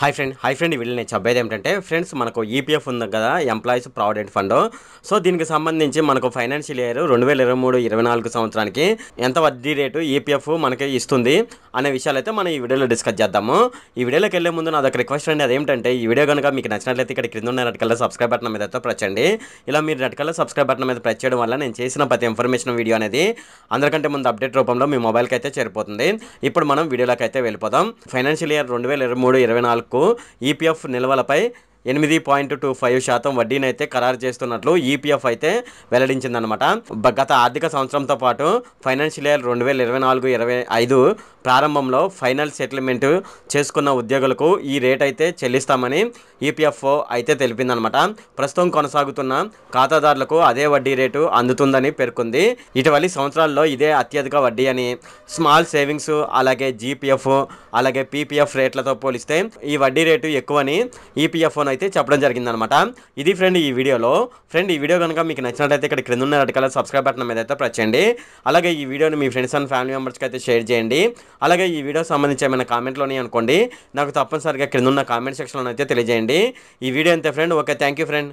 Hi friend ఈ video నేను చెప్పేది ఏంటంటే ఫ్రెండ్స్ మనకు ఈపీఎఫ్ ఉంది కదా ఎంప్లాయీస్ ప్రావిడెంట్ ఫండ్. సో దీనికి సంబంధించి మనకు ఫైనాన్షియల్ ఇయర్ 2023-24 సంవత్సరానికి ఎంత వడ్డీ రేటు ఈపీఎఫ్ మనకి ఇస్తుంది అనే విషయాలు అయితే మనం ఈ వీడియోలో డిస్కస్ చేద్దాము. ఈ వీడియోలోకి వెళ్ళే ముందు నా దగ్గర రిక్వెస్ట్ అండి, అదేంటంటే ఈ వీడియో కనుక మీకు నచ్చినట్లయితే ఇక్కడ క్రింద ఉన్న రెడ్ కలర్ సబ్స్క్రైబ్ బటన్ మీద అయితే ప్రెస్ చేయండి. ఇలా మీరు రెడ్ కలర్ సబ్స్క్రైబ్ బటన్ మీద ప్రెస్ చేయడం వల్ల నేను చేసిన ప్రతి ఇన్ఫర్మేషన్ వీడియో అనేది అందరికంటే ముందు అప్డేట్ రూపంలో మీ మొబైల్కి అయితే చేరిపోతుంది. ఇప్పుడు మనం వీడియోలోకి అయితే వెళ్ళిపోదాం. ఫైనాన్షియల్ ఇయర్ 2023-24 ఈపీఎఫ్ నిల్వలపై 8.25% వడ్డీని అయితే ఖరారు చేస్తున్నట్లు ఈపీఎఫ్ అయితే వెల్లడించిందనమాట. గత ఆర్థిక సంవత్సరంతో పాటు ఫైనాన్షియల్ ఇయర్ 2024-25 ప్రారంభంలో ఫైనల్ సెటిల్మెంట్ చేసుకున్న ఉద్యోగులకు ఈ రేట్ అయితే చెల్లిస్తామని ఈపీఎఫ్ఓ అయితే తెలిపిందనమాట. ప్రస్తుతం కొనసాగుతున్న ఖాతాదారులకు అదే వడ్డీ రేటు అందుతుందని పేర్కొంది. ఇటీవలి సంవత్సరాల్లో ఇదే అత్యధిక వడ్డీ అని, స్మాల్ సేవింగ్స్ అలాగే జీపీఎఫ్ అలాగే పీపీఎఫ్ రేట్లతో పోలిస్తే ఈ వడ్డీ రేటు ఎక్కువని ఈపీఎఫ్ఓ అయితే చెప్పడం జరిగిందనమాట. ఇది ఫ్రెండ్ ఈ వీడియోలో. ఫ్రెండ్ ఈ వీడియో కనుక మీకు నచ్చినట్లయితే ఇక్కడ క్రింద ఉన్న రెడ్ కలర్ సబ్స్క్రైబ్ బటన్ మీద అయితే ప్రెస్ చేయండి. అలాగే ఈ వీడియోని మీ ఫ్రెండ్స్ అండ్ ఫ్యామిలీ మెంబర్స్కి అయితే షేర్ చేయండి. అలాగే ఈ వీడియో సంబంధించి ఏమైనా కామెంట్లోని అనుకోండి, నాకు తప్పనిసరిగా క్రింద ఉన్న కామెంట్ సెక్షన్లో అయితే తెలియజేయండి. ఈ వీడియో అంతే friend. Okay, thank you friend.